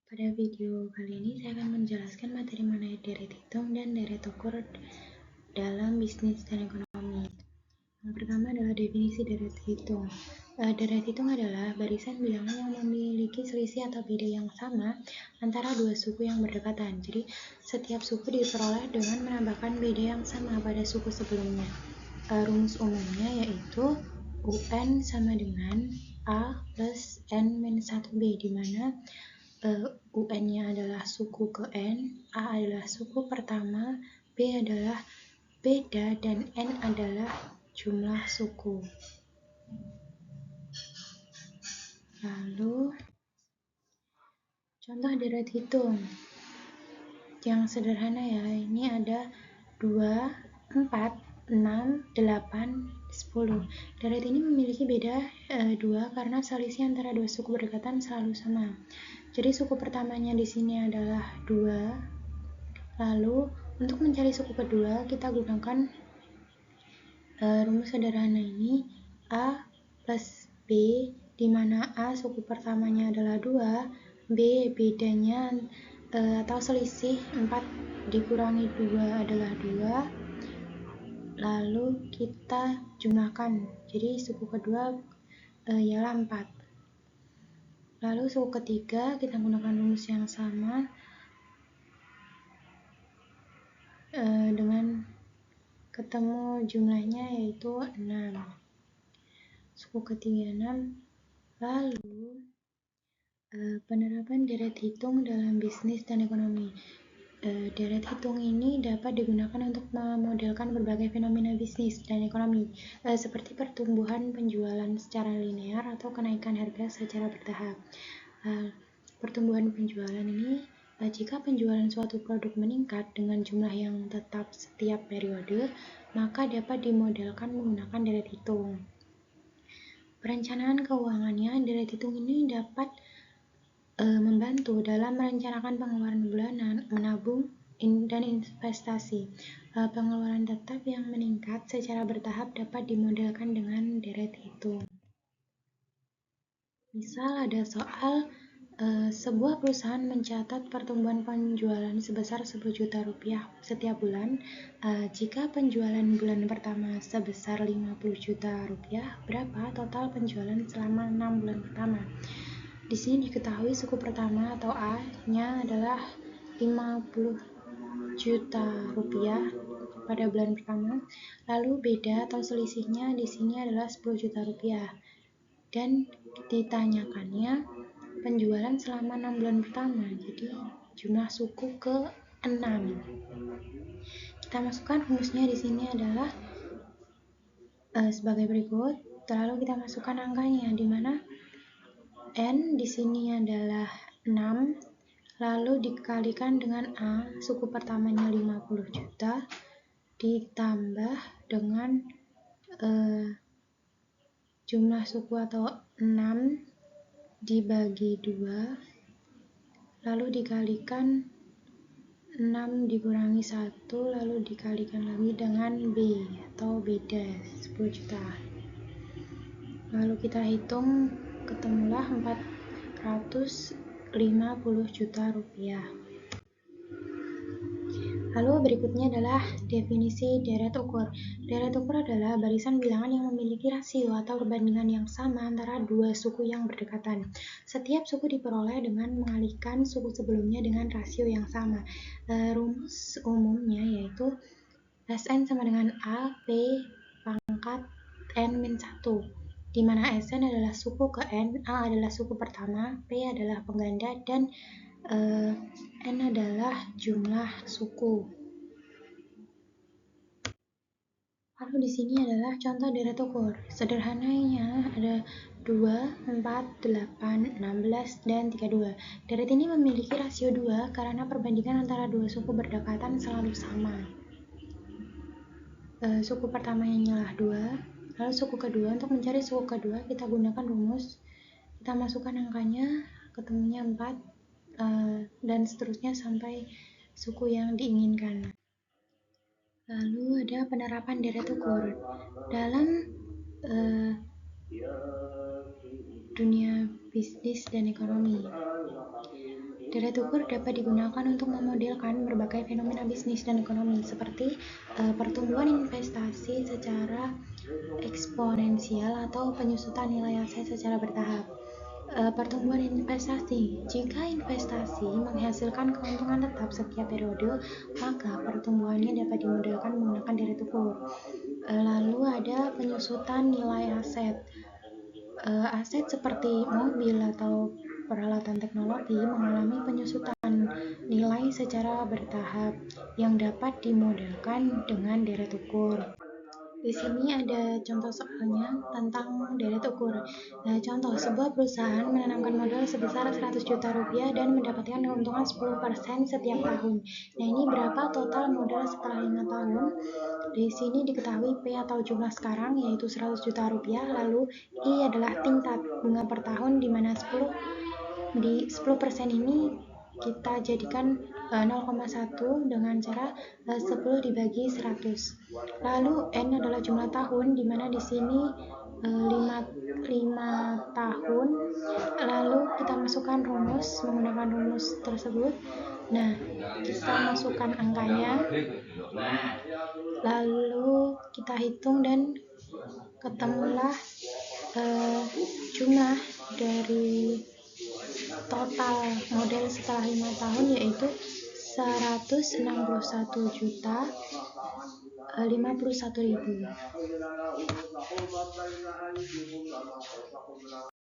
Pada video kali ini saya akan menjelaskan materi mengenai deret hitung dan deret ukur dalam bisnis dan ekonomi. Yang pertama adalah definisi deret hitung. Deret hitung adalah barisan bilangan yang memiliki selisih atau beda yang sama antara dua suku yang berdekatan. Jadi, setiap suku diperoleh dengan menambahkan beda yang sama pada suku sebelumnya. Rumus umumnya yaitu UN sama dengan A plus N-1B, di mana UN-nya adalah suku ke N, A adalah suku pertama, B adalah beda, dan N adalah jumlah suku. Lalu, contoh deret hitung yang sederhana ya, ini ada 2, 4, 6, 8, 10. Deret ini memiliki beda 2 karena selisih antara dua suku berdekatan selalu sama. Jadi suku pertamanya di sini adalah 2. Lalu untuk mencari suku kedua kita gunakan rumus sederhana ini, A plus B, di mana A suku pertamanya adalah 2, B bedanya atau selisih 4 dikurangi 2 adalah 2. Lalu kita jumlahkan, jadi suku kedua ialah 4. Lalu suku ketiga kita gunakan rumus yang sama dengan ketemu jumlahnya yaitu 6. Suku ketiga 6. Lalu penerapan deret hitung dalam bisnis dan ekonomi. Deret hitung ini dapat digunakan untuk memodelkan berbagai fenomena bisnis dan ekonomi, seperti pertumbuhan penjualan secara linear atau kenaikan harga secara bertahap. Pertumbuhan penjualan ini, jika penjualan suatu produk meningkat dengan jumlah yang tetap setiap periode, maka dapat dimodelkan menggunakan deret hitung. Perencanaan keuangannya, deret hitung ini dapat membantu dalam merencanakan pengeluaran bulanan, menabung, dan investasi. Pengeluaran tetap yang meningkat secara bertahap dapat dimodelkan dengan deret hitung. Misal ada soal sebuah perusahaan mencatat pertumbuhan penjualan sebesar 10 juta rupiah setiap bulan. Jika penjualan bulan pertama sebesar 50 juta rupiah, berapa total penjualan selama 6 bulan pertama? Di sini diketahui suku pertama atau A-nya adalah 50 juta rupiah pada bulan pertama, lalu beda atau selisihnya di sini adalah 10 juta rupiah, dan ditanyakannya penjualan selama 6 bulan pertama, jadi jumlah suku ke 6. Kita masukkan rumusnya di sini adalah sebagai berikut. Lalu kita masukkan angkanya, di mana N di sini adalah 6, lalu dikalikan dengan A, suku pertamanya 50 juta, ditambah dengan jumlah suku atau 6 dibagi 2, lalu dikalikan 6 dikurangi 1, lalu dikalikan lagi dengan B atau beda 10 juta. Lalu kita hitung, ketemulah 450 juta rupiah. Lalu berikutnya adalah definisi deret ukur. Deret ukur adalah barisan bilangan yang memiliki rasio atau perbandingan yang sama antara dua suku yang berdekatan. Setiap suku diperoleh dengan mengalihkan suku sebelumnya dengan rasio yang sama. Rumus umumnya yaitu Sn sama dengan A P pangkat N-1, di mana Sn adalah suku ke N, A adalah suku pertama, P adalah pengganda, dan N adalah jumlah suku. Lalu di sini adalah contoh deret ukur. Sederhananya ada 2, 4, 8, 16, dan 32. Deret ini memiliki rasio 2 karena perbandingan antara dua suku berdekatan selalu sama. Suku pertamanya adalah 2, lalu suku kedua. Untuk mencari suku kedua kita gunakan rumus, kita masukkan angkanya, ketemunya 4, dan seterusnya sampai suku yang diinginkan. Lalu ada penerapan deret ukur dalam dunia bisnis dan ekonomi. Deret ukur dapat digunakan untuk memodelkan berbagai fenomena bisnis dan ekonomi, seperti pertumbuhan investasi secara eksponensial atau penyusutan nilai aset secara bertahap. Pertumbuhan investasi. Jika investasi menghasilkan keuntungan tetap setiap periode, maka pertumbuhannya dapat dimodelkan menggunakan deret ukur. Lalu ada penyusutan nilai aset. Aset seperti mobil atau peralatan teknologi mengalami penyusutan nilai secara bertahap yang dapat dimodelkan dengan deret ukur. Di sini ada contoh soalnya tentang deret ukur. Contoh, sebuah perusahaan menanamkan modal sebesar 100 juta rupiah dan mendapatkan keuntungan 10% setiap tahun. Nah, ini berapa total modal setelah 5 tahun? Di sini diketahui P atau jumlah sekarang yaitu 100 juta rupiah, lalu I adalah tingkat bunga per tahun di mana 10% ini kita jadikan 0,1 dengan cara 10 dibagi 100. Lalu N adalah jumlah tahun di mana di sini 5 tahun. Lalu kita masukkan rumus menggunakan rumus tersebut. Nah, kita masukkan angkanya. Lalu kita hitung dan ketemulah jumlah dari total model setelah 5 tahun yaitu 161.051.000.